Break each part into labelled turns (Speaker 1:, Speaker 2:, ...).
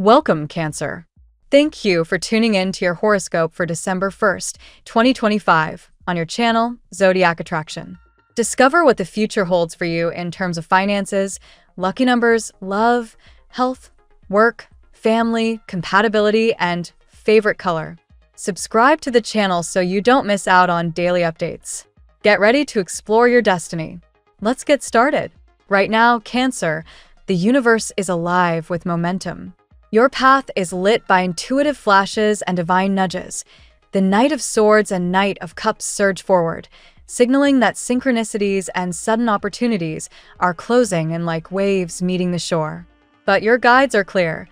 Speaker 1: Welcome, Cancer. Thank you for tuning in to your horoscope for December 1st, 2025, on your channel, Zodiac Attraction. Discover what the future holds for you in terms of finances, lucky numbers, love, health, work, family, compatibility, and favorite color. Subscribe to the channel so you don't miss out on daily updates. Get ready to explore your destiny. Let's get started. Right now, Cancer, the universe is alive with momentum. Your path is lit by intuitive flashes and divine nudges. The Knight of Swords and Knight of Cups surge forward, signaling that synchronicities and sudden opportunities are closing in like waves meeting the shore. But your guides are clear.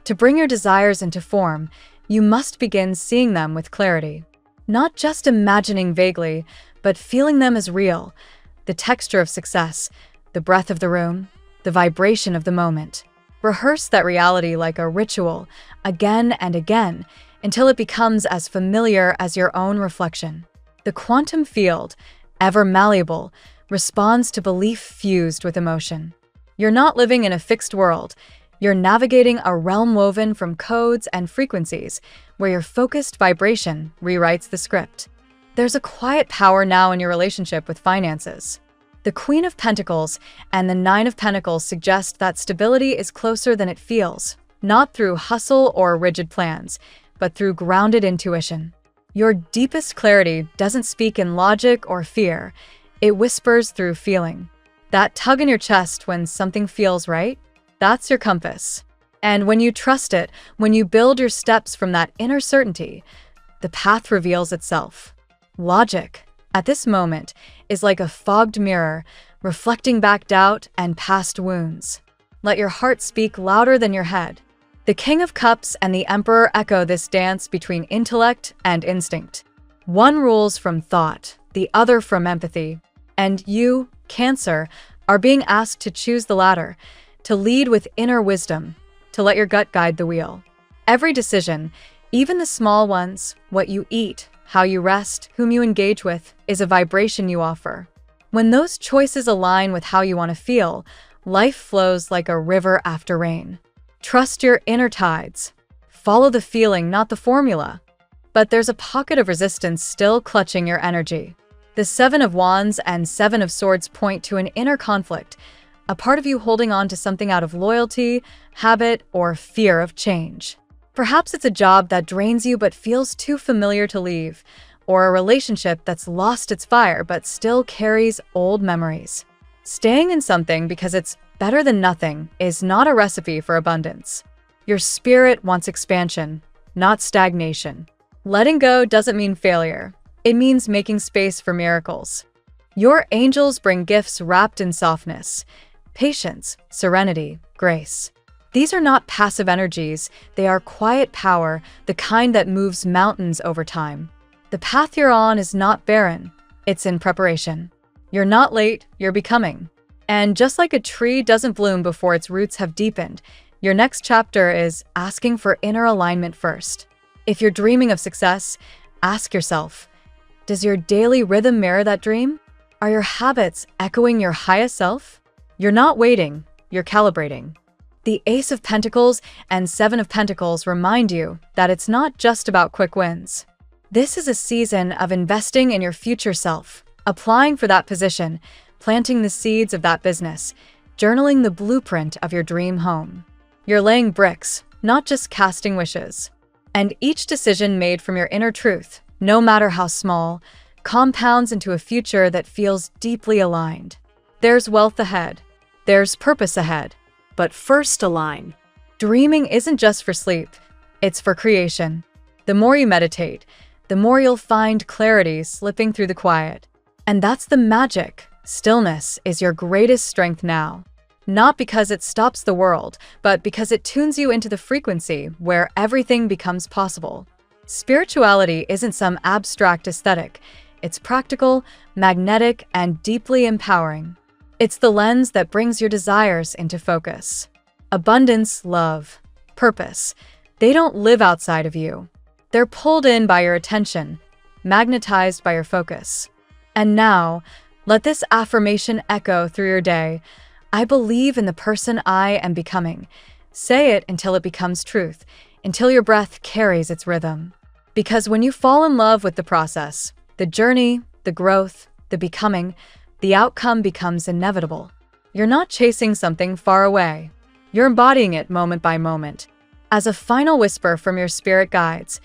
Speaker 1: To bring your desires into form, you must begin seeing them with clarity. Not just imagining vaguely, but feeling them as real. The texture of success, the breath of the room, the vibration of the moment. Rehearse that reality like a ritual, again and again, until it becomes as familiar as your own reflection. The quantum field, ever malleable, responds to belief fused with emotion. You're not living in a fixed world. You're navigating a realm woven from codes and frequencies, where your focused vibration rewrites the script. There's a quiet power now in your relationship with finances. The Queen of Pentacles and the Nine of Pentacles suggest that stability is closer than it feels, not through hustle or rigid plans, but through grounded intuition. Your deepest clarity doesn't speak in logic or fear, it whispers through feeling. That tug in your chest when something feels right, that's your compass. And when you trust it, when you build your steps from that inner certainty, the path reveals itself. Logic, at this moment, is like a fogged mirror, reflecting back doubt and past wounds. Let your heart speak louder than your head. The King of Cups and the Emperor echo this dance between intellect and instinct. One rules from thought, the other from empathy. And you, Cancer, are being asked to choose the latter, to lead with inner wisdom, to let your gut guide the wheel. Every decision, even the small ones, what you eat, how you rest, whom you engage with, is a vibration you offer. When those choices align with how you want to feel, life flows like a river after rain. Trust your inner tides. Follow the feeling, not the formula. But there's a pocket of resistance still clutching your energy. The Seven of Wands and Seven of Swords point to an inner conflict, a part of you holding on to something out of loyalty, habit, or fear of change. Perhaps it's a job that drains you but feels too familiar to leave, or a relationship that's lost its fire but still carries old memories. Staying in something because it's better than nothing is not a recipe for abundance. Your spirit wants expansion, not stagnation. Letting go doesn't mean failure. It means making space for miracles. Your angels bring gifts wrapped in softness, patience, serenity, grace. These are not passive energies, they are quiet power, the kind that moves mountains over time. The path you're on is not barren, it's in preparation. You're not late, you're becoming. And just like a tree doesn't bloom before its roots have deepened, your next chapter is asking for inner alignment first. If you're dreaming of success, ask yourself, does your daily rhythm mirror that dream? Are your habits echoing your highest self? You're not waiting, you're calibrating. The Ace of Pentacles and Seven of Pentacles remind you that it's not just about quick wins. This is a season of investing in your future self, applying for that position, planting the seeds of that business, journaling the blueprint of your dream home. You're laying bricks, not just casting wishes. And each decision made from your inner truth, no matter how small, compounds into a future that feels deeply aligned. There's wealth ahead. There's purpose ahead. But first align. Dreaming isn't just for sleep, it's for creation. The more you meditate, the more you'll find clarity slipping through the quiet. And that's the magic. Stillness is your greatest strength now. Not because it stops the world, but because it tunes you into the frequency where everything becomes possible. Spirituality isn't some abstract aesthetic. It's practical, magnetic, and deeply empowering. It's the lens that brings your desires into focus. Abundance, love, purpose, they don't live outside of you. They're pulled in by your attention, magnetized by your focus. And now, let this affirmation echo through your day. I believe in the person I am becoming. Say it until it becomes truth, until your breath carries its rhythm. Because when you fall in love with the process, the journey, the growth, the becoming, the outcome becomes inevitable. You're not chasing something far away. You're embodying it moment by moment. As a final whisper from your spirit guides,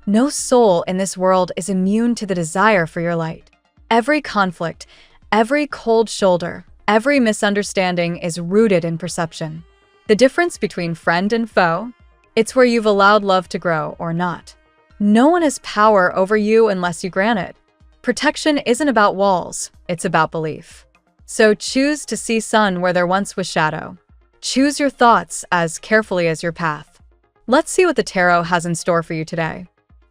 Speaker 1: no soul in this world is immune to the desire for your light. Every conflict, every cold shoulder, every misunderstanding is rooted in perception. The difference between friend and foe? It's where you've allowed love to grow or not. No one has power over you unless you grant it. Protection isn't about walls, it's about belief. So choose to see sun where there once was shadow. Choose your thoughts as carefully as your path. Let's see what the tarot has in store for you today.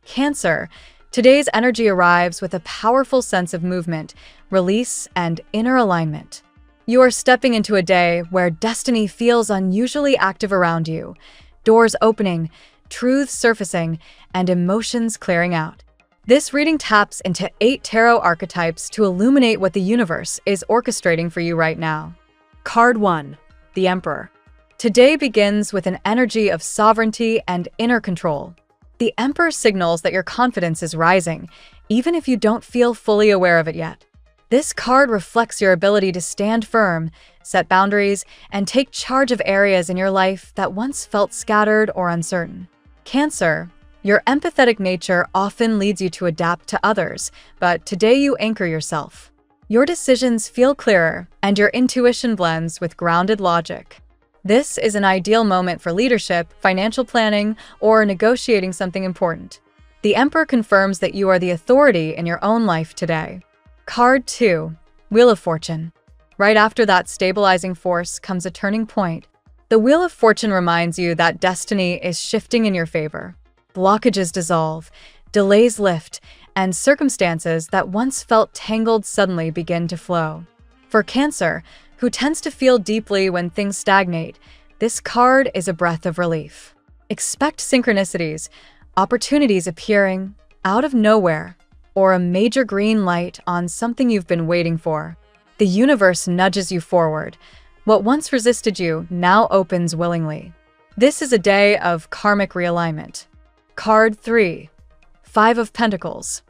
Speaker 1: Cancer, today's energy arrives with a powerful sense of movement, release, and inner alignment. You are stepping into a day where destiny feels unusually active around you, doors opening, truths surfacing, and emotions clearing out. This reading taps into 8 tarot archetypes to illuminate what the universe is orchestrating for you right now. Card 1, the Emperor. Today begins with an energy of sovereignty and inner control. The Emperor signals that your confidence is rising, even if you don't feel fully aware of it yet. This card reflects your ability to stand firm, set boundaries, and take charge of areas in your life that once felt scattered or uncertain. Cancer, your empathetic nature often leads you to adapt to others, but today you anchor yourself. Your decisions feel clearer, and your intuition blends with grounded logic. This is an ideal moment for leadership, financial planning, or negotiating something important. The Emperor confirms that you are the authority in your own life today. Card 2, Wheel of Fortune. Right after that stabilizing force comes a turning point. The Wheel of Fortune reminds you that destiny is shifting in your favor. Blockages dissolve, delays lift, and circumstances that once felt tangled suddenly begin to flow. For Cancer, who tends to feel deeply when things stagnate, this card is a breath of relief. Expect synchronicities, opportunities appearing out of nowhere, or a major green light on something you've been waiting for. The universe nudges you forward. What once resisted you now opens willingly. This is a day of karmic realignment. Card 3, 5 of Pentacles.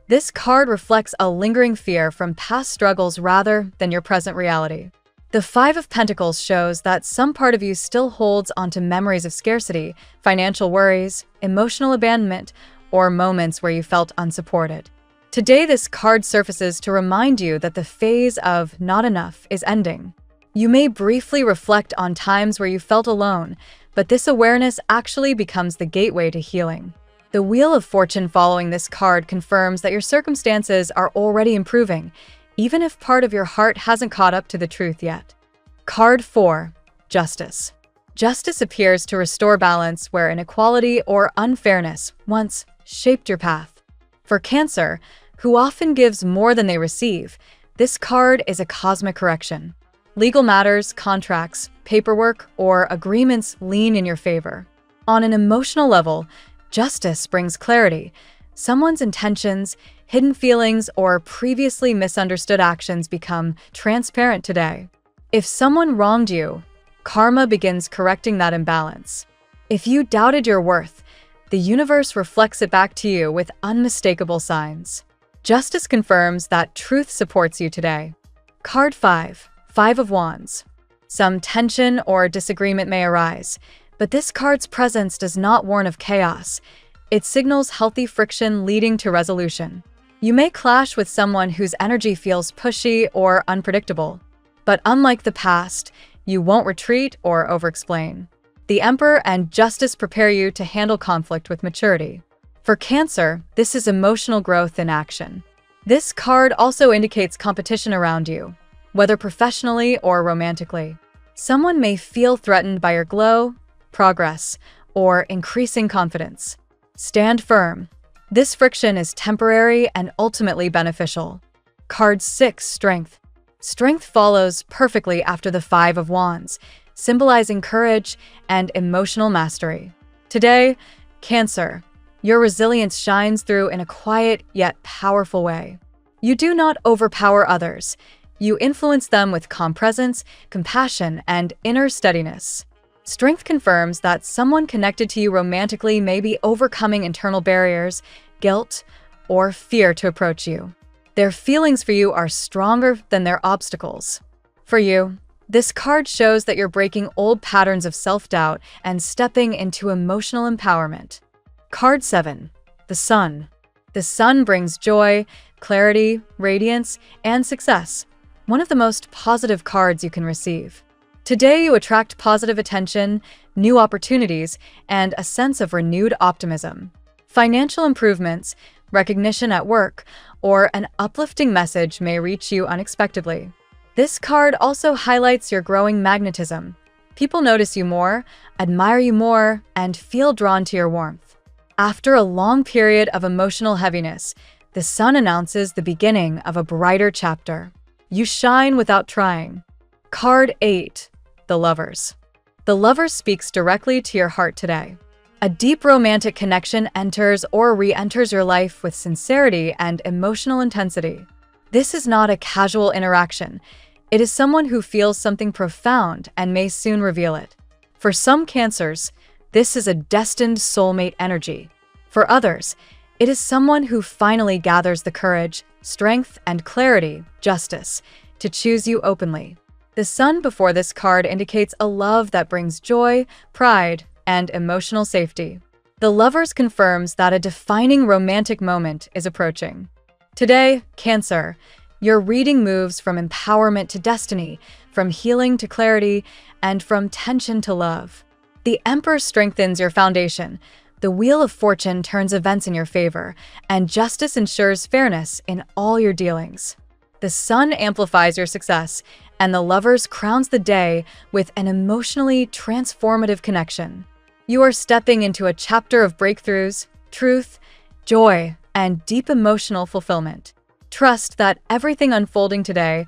Speaker 1: This card reflects a lingering fear from past struggles rather than your present reality. The 5 of Pentacles shows that some part of you still holds onto memories of scarcity, financial worries, emotional abandonment, or moments where you felt unsupported. Today, this card surfaces to remind you that the phase of not enough is ending. You may briefly reflect on times where you felt alone, but this awareness actually becomes the gateway to healing. The Wheel of Fortune following this card confirms that your circumstances are already improving, even if part of your heart hasn't caught up to the truth yet. Card 4, Justice. Justice appears to restore balance where inequality or unfairness once shaped your path. For Cancer, who often gives more than they receive, this card is a cosmic correction. Legal matters, contracts, paperwork, or agreements lean in your favor. On an emotional level, justice brings clarity. Someone's intentions, hidden feelings, or previously misunderstood actions become transparent today. If someone wronged you, karma begins correcting that imbalance. If you doubted your worth, the universe reflects it back to you with unmistakable signs. Justice confirms that truth supports you today. Card 5, 5 of Wands. Some tension or disagreement may arise, but this card's presence does not warn of chaos. It signals healthy friction leading to resolution. You may clash with someone whose energy feels pushy or unpredictable, but unlike the past, you won't retreat or over-explain. The Emperor and Justice prepare you to handle conflict with maturity. For Cancer, this is emotional growth in action. This card also indicates competition around you, whether professionally or romantically. Someone may feel threatened by your glow, progress, or increasing confidence. Stand firm. This friction is temporary and ultimately beneficial. Card 6, Strength. Strength follows perfectly after the 5 of Wands, symbolizing courage and emotional mastery. Today, Cancer, your resilience shines through in a quiet yet powerful way. You do not overpower others. You influence them with calm presence, compassion, and inner steadiness. Strength confirms that someone connected to you romantically may be overcoming internal barriers, guilt, or fear to approach you. Their feelings for you are stronger than their obstacles. For you, this card shows that you're breaking old patterns of self-doubt and stepping into emotional empowerment. Card 7. The Sun. The Sun brings joy, clarity, radiance, and success. One of the most positive cards you can receive. Today, you attract positive attention, new opportunities, and a sense of renewed optimism. Financial improvements, recognition at work, or an uplifting message may reach you unexpectedly. This card also highlights your growing magnetism. People notice you more, admire you more, and feel drawn to your warmth. After a long period of emotional heaviness, the Sun announces the beginning of a brighter chapter. You shine without trying. Card 8. The Lovers. The Lover speaks directly to your heart today. A deep romantic connection enters or re-enters your life with sincerity and emotional intensity. This is not a casual interaction. It is someone who feels something profound and may soon reveal it. For some Cancers, this is a destined soulmate energy. For others, it is someone who finally gathers the courage, strength, and clarity, justice, to choose you openly. The Sun before this card indicates a love that brings joy, pride, and emotional safety. The Lovers confirms that a defining romantic moment is approaching. Today, Cancer, your reading moves from empowerment to destiny, from healing to clarity, and from tension to love. The Emperor strengthens your foundation. The Wheel of Fortune turns events in your favor, and justice ensures fairness in all your dealings. The Sun amplifies your success, and the Lovers crowns the day with an emotionally transformative connection. You are stepping into a chapter of breakthroughs, truth, joy, and deep emotional fulfillment. Trust that everything unfolding today,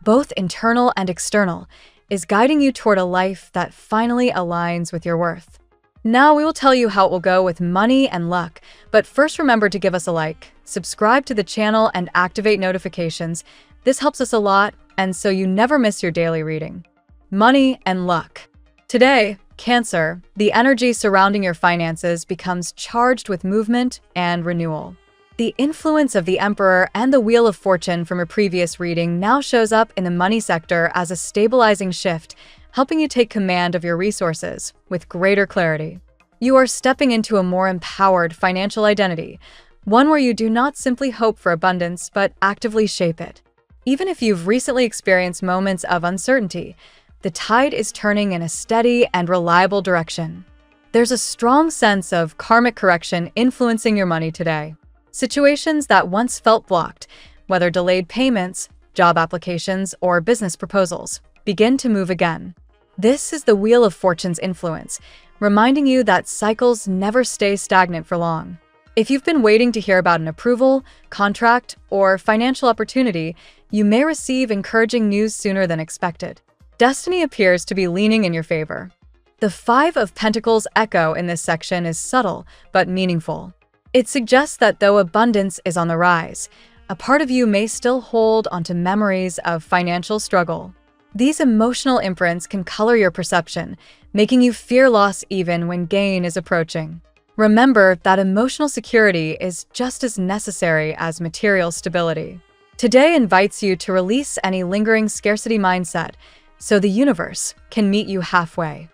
Speaker 1: both internal and external, is guiding you toward a life that finally aligns with your worth. Now we will tell you how it will go with money and luck, but first remember to give us a like, subscribe to the channel, and activate notifications. This helps us a lot, and so you never miss your daily reading. Money and luck. Today, Cancer, the energy surrounding your finances becomes charged with movement and renewal. The influence of the Emperor and the Wheel of Fortune from a previous reading now shows up in the money sector as a stabilizing shift, helping you take command of your resources with greater clarity. You are stepping into a more empowered financial identity, one where you do not simply hope for abundance but actively shape it. Even if you've recently experienced moments of uncertainty, the tide is turning in a steady and reliable direction. There's a strong sense of karmic correction influencing your money today. Situations that once felt blocked, whether delayed payments, job applications, or business proposals, begin to move again. This is the Wheel of Fortune's influence, reminding you that cycles never stay stagnant for long. If you've been waiting to hear about an approval, contract, or financial opportunity, you may receive encouraging news sooner than expected. Destiny appears to be leaning in your favor. The Five of Pentacles echo in this section is subtle but meaningful. It suggests that though abundance is on the rise, a part of you may still hold onto memories of financial struggle. These emotional imprints can color your perception, making you fear loss even when gain is approaching. Remember that emotional security is just as necessary as material stability. Today invites you to release any lingering scarcity mindset, so the universe can meet you halfway.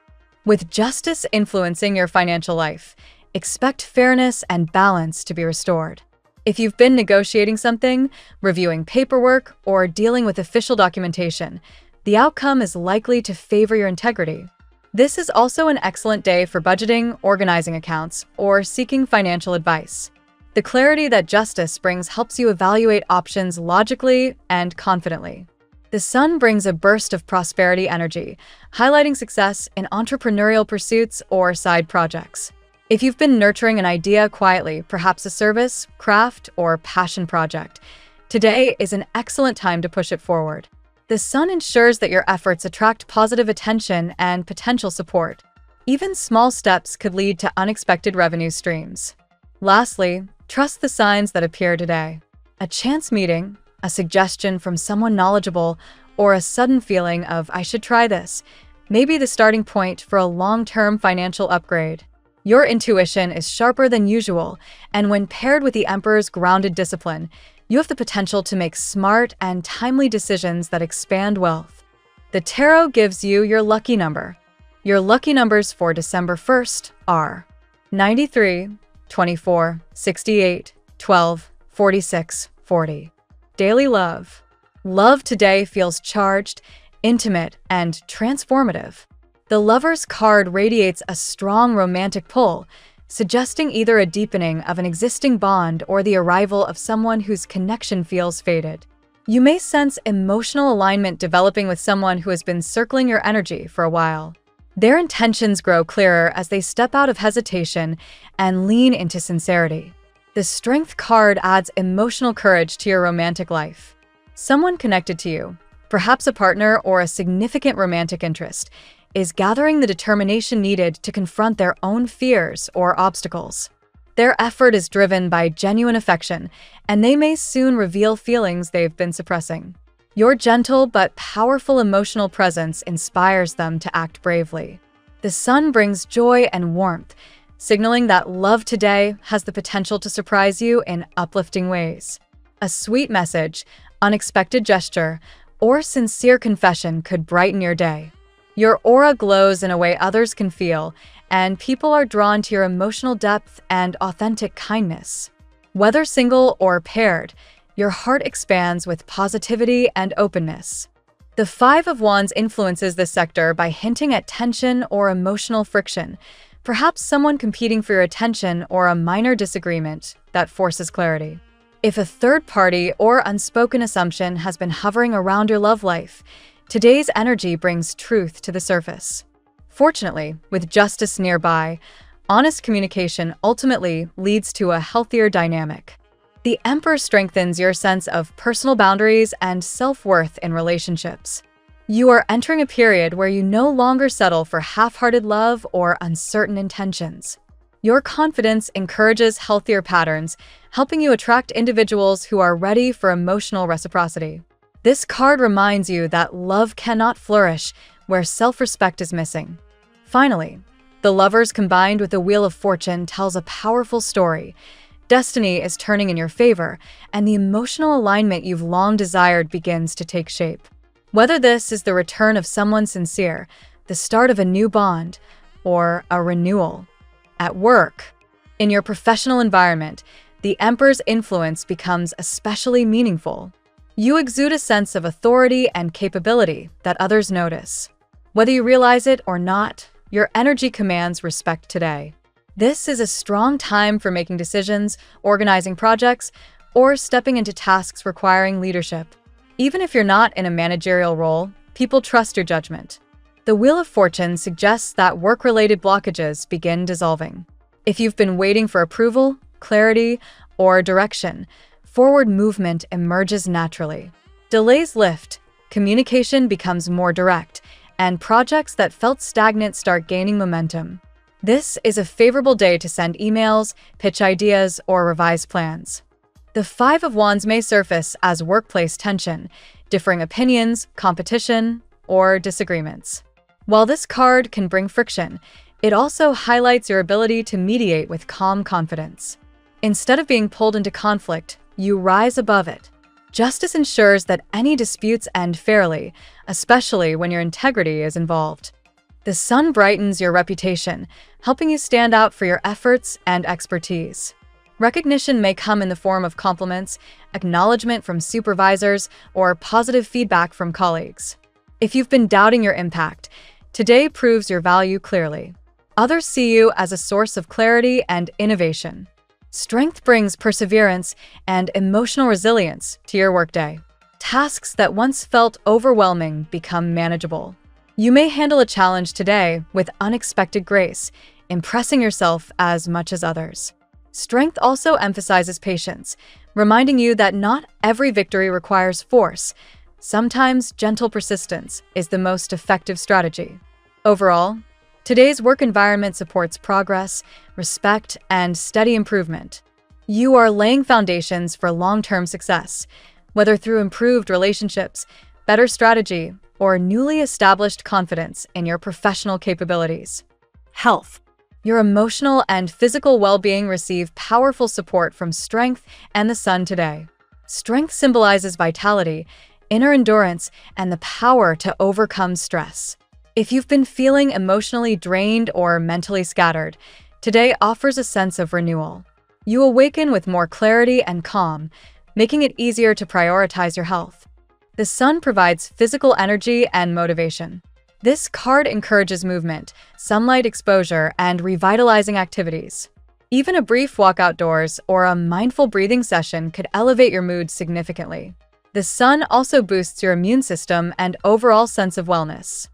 Speaker 1: With justice influencing your financial life, expect fairness and balance to be restored. If you've been negotiating something, reviewing paperwork, or dealing with official documentation, the outcome is likely to favor your integrity. This is also an excellent day for budgeting, organizing accounts, or seeking financial advice. The clarity that justice brings helps you evaluate options logically and confidently. The Sun brings a burst of prosperity energy, highlighting success in entrepreneurial pursuits or side projects. If you've been nurturing an idea quietly, perhaps a service, craft, or passion project, today is an excellent time to push it forward. The Sun ensures that your efforts attract positive attention and potential support. Even small steps could lead to unexpected revenue streams. Lastly, trust the signs that appear today. A chance meeting, a suggestion from someone knowledgeable, or a sudden feeling of "I should try this" may be the starting point for a long-term financial upgrade. Your intuition is sharper than usual, and when paired with the Emperor's grounded discipline, you have the potential to make smart and timely decisions that expand wealth. The tarot gives you your lucky number. Your lucky numbers for December 1st are 93, 24, 68, 12, 46, 40. Daily love. Love today feels charged, intimate, and transformative. The Lover's card radiates a strong romantic pull, suggesting either a deepening of an existing bond or the arrival of someone whose connection feels faded. You may sense emotional alignment developing with someone who has been circling your energy for a while. Their intentions grow clearer as they step out of hesitation and lean into sincerity. The Strength card adds emotional courage to your romantic life. Someone connected to you, perhaps a partner or a significant romantic interest, is gathering the determination needed to confront their own fears or obstacles. Their effort is driven by genuine affection, and they may soon reveal feelings they've been suppressing. Your gentle but powerful emotional presence inspires them to act bravely. The Sun brings joy and warmth, signaling that love today has the potential to surprise you in uplifting ways. A sweet message, unexpected gesture, or sincere confession could brighten your day. Your aura glows in a way others can feel, and people are drawn to your emotional depth and authentic kindness. Whether single or paired, your heart expands with positivity and openness. The Five of Wands influences this sector by hinting at tension or emotional friction, perhaps someone competing for your attention or a minor disagreement that forces clarity. If a third party or unspoken assumption has been hovering around your love life, today's energy brings truth to the surface. Fortunately, with justice nearby, honest communication ultimately leads to a healthier dynamic. The Emperor strengthens your sense of personal boundaries and self-worth in relationships. You are entering a period where you no longer settle for half-hearted love or uncertain intentions. Your confidence encourages healthier patterns, helping you attract individuals who are ready for emotional reciprocity. This card reminds you that love cannot flourish where self-respect is missing. Finally, the Lovers combined with the Wheel of Fortune tells a powerful story. Destiny is turning in your favor, and the emotional alignment you've long desired begins to take shape. Whether this is the return of someone sincere, the start of a new bond, or a renewal. At work, in your professional environment, the Emperor's influence becomes especially meaningful. You exude a sense of authority and capability that others notice. Whether you realize it or not, your energy commands respect today. This is a strong time for making decisions, organizing projects, or stepping into tasks requiring leadership. Even if you're not in a managerial role, people trust your judgment. The Wheel of Fortune suggests that work-related blockages begin dissolving. If you've been waiting for approval, clarity, or direction, forward movement emerges naturally. Delays lift, communication becomes more direct, and projects that felt stagnant start gaining momentum. This is a favorable day to send emails, pitch ideas, or revise plans. The Five of Wands may surface as workplace tension, differing opinions, competition, or disagreements. While this card can bring friction, it also highlights your ability to mediate with calm confidence. Instead of being pulled into conflict, you rise above it. Justice ensures that any disputes end fairly, especially when your integrity is involved. The Sun brightens your reputation, helping you stand out for your efforts and expertise. Recognition may come in the form of compliments, acknowledgement from supervisors, or positive feedback from colleagues. If you've been doubting your impact, today proves your value clearly. Others see you as a source of clarity and innovation. Strength brings perseverance and emotional resilience to your workday. Tasks that once felt overwhelming become manageable. You may handle a challenge today with unexpected grace, impressing yourself as much as others. Strength also emphasizes patience, reminding you that not every victory requires force. Sometimes gentle persistence is the most effective strategy. Overall, today's work environment supports progress, respect, and steady improvement. You are laying foundations for long-term success, whether through improved relationships, better strategy, or newly established confidence in your professional capabilities. Health. Your emotional and physical well-being receive powerful support from strength and the sun today. Strength symbolizes vitality, inner endurance, and the power to overcome stress. If you've been feeling emotionally drained or mentally scattered, today offers a sense of renewal. You awaken with more clarity and calm, making it easier to prioritize your health. The sun provides physical energy and motivation. This card encourages movement, sunlight exposure, and revitalizing activities. Even a brief walk outdoors or a mindful breathing session could elevate your mood significantly. The sun also boosts your immune system and overall sense of wellness.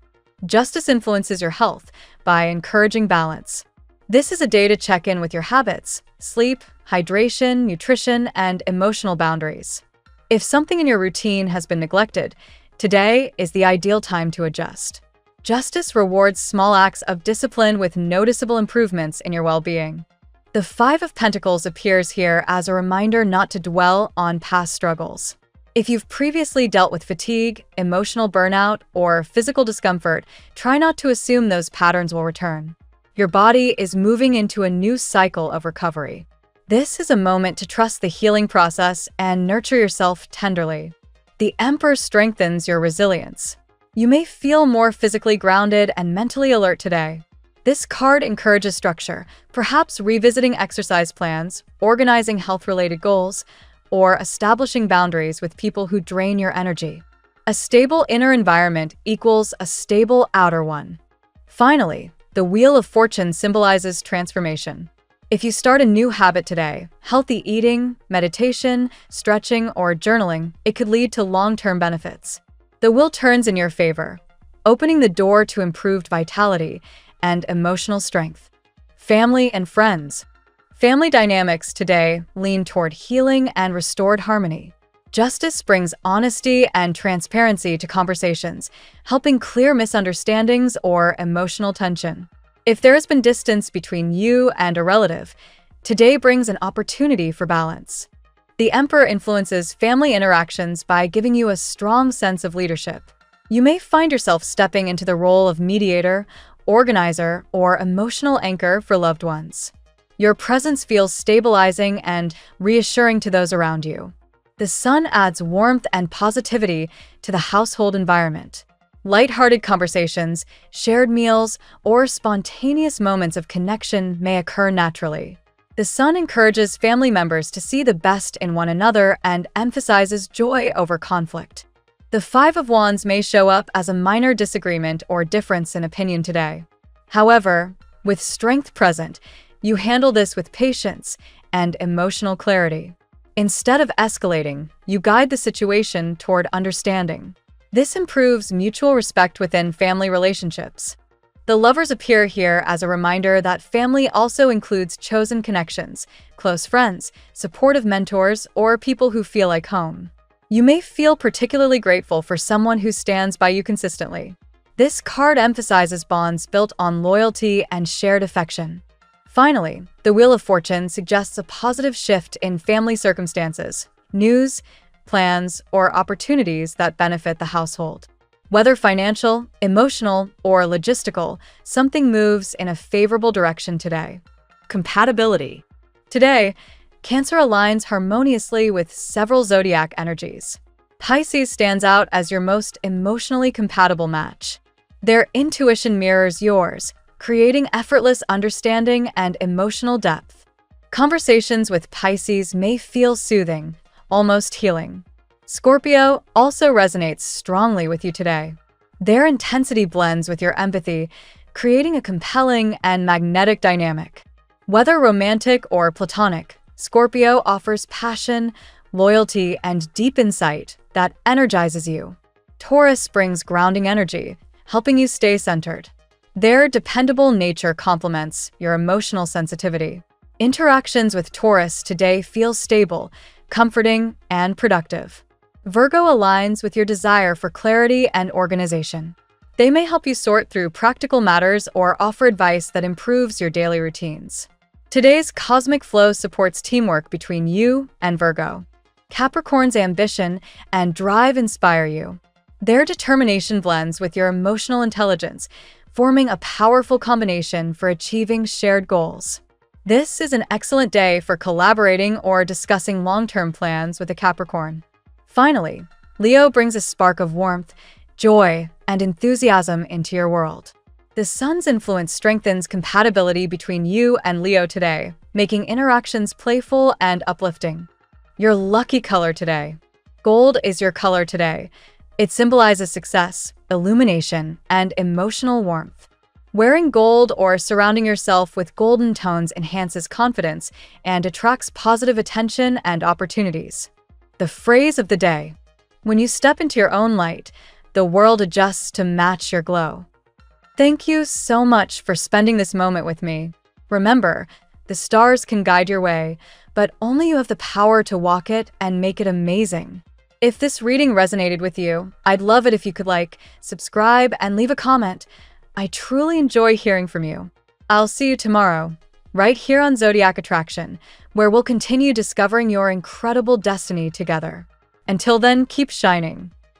Speaker 1: Justice influences your health by encouraging balance. This is a day to check in with your habits, sleep, hydration, nutrition, and emotional boundaries. If something in your routine has been neglected, today is the ideal time to adjust. Justice rewards small acts of discipline with noticeable improvements in your well-being. The Five of Pentacles appears here as a reminder not to dwell on past struggles. If you've previously dealt with fatigue, emotional burnout, or physical discomfort, try not to assume those patterns will return. Your body is moving into a new cycle of recovery. This is a moment to trust the healing process and nurture yourself tenderly. The Emperor strengthens your resilience. You may feel more physically grounded and mentally alert today. This card encourages structure, perhaps revisiting exercise plans, organizing health-related goals, or establishing boundaries with people who drain your energy. A stable inner environment equals a stable outer one. Finally, the Wheel of Fortune symbolizes transformation. If you start a new habit today, healthy eating, meditation, stretching, or journaling, it could lead to long-term benefits. The wheel turns in your favor, opening the door to improved vitality and emotional strength. Family and friends. Family dynamics today lean toward healing and restored harmony. Justice brings honesty and transparency to conversations, helping clear misunderstandings or emotional tension. If there has been distance between you and a relative, today brings an opportunity for balance. The Emperor influences family interactions by giving you a strong sense of leadership. You may find yourself stepping into the role of mediator, organizer, or emotional anchor for loved ones. Your presence feels stabilizing and reassuring to those around you. The sun adds warmth and positivity to the household environment. Light-hearted conversations, shared meals, or spontaneous moments of connection may occur naturally. The sun encourages family members to see the best in one another and emphasizes joy over conflict. The Five of Wands may show up as a minor disagreement or difference in opinion today. However, with strength present, you handle this with patience and emotional clarity. Instead of escalating, you guide the situation toward understanding. This improves mutual respect within family relationships. The Lovers appear here as a reminder that family also includes chosen connections, close friends, supportive mentors, or people who feel like home. You may feel particularly grateful for someone who stands by you consistently. This card emphasizes bonds built on loyalty and shared affection. Finally, the Wheel of Fortune suggests a positive shift in family circumstances, news, plans, or opportunities that benefit the household. Whether financial, emotional, or logistical, something moves in a favorable direction today. Compatibility. Today, Cancer aligns harmoniously with several zodiac energies. Pisces stands out as your most emotionally compatible match. Their intuition mirrors yours, creating effortless understanding and emotional depth. Conversations with Pisces may feel soothing, almost healing. Scorpio also resonates strongly with you today. Their intensity blends with your empathy, creating a compelling and magnetic dynamic. Whether romantic or platonic, Scorpio offers passion, loyalty, and deep insight that energizes you. Taurus brings grounding energy, helping you stay centered. Their dependable nature complements your emotional sensitivity. Interactions with Taurus today feel stable, comforting, and productive. Virgo aligns with your desire for clarity and organization. They may help you sort through practical matters or offer advice that improves your daily routines. Today's cosmic flow supports teamwork between you and Virgo. Capricorn's ambition and drive inspire you. Their determination blends with your emotional intelligence, forming a powerful combination for achieving shared goals. This is an excellent day for collaborating or discussing long-term plans with a Capricorn. Finally, Leo brings a spark of warmth, joy, and enthusiasm into your world. The sun's influence strengthens compatibility between you and Leo today, making interactions playful and uplifting. Your lucky color today. Gold is your color today. It symbolizes success, illumination, and emotional warmth. Wearing gold or surrounding yourself with golden tones enhances confidence and attracts positive attention and opportunities. The phrase of the day: when you step into your own light, the world adjusts to match your glow. Thank you so much for spending this moment with me. Remember, the stars can guide your way, but only you have the power to walk it and make it amazing. If this reading resonated with you, I'd love it if you could like, subscribe, and leave a comment. I truly enjoy hearing from you. I'll see you tomorrow, right here on Zodiac Attraction, where we'll continue discovering your incredible destiny together. Until then, keep shining.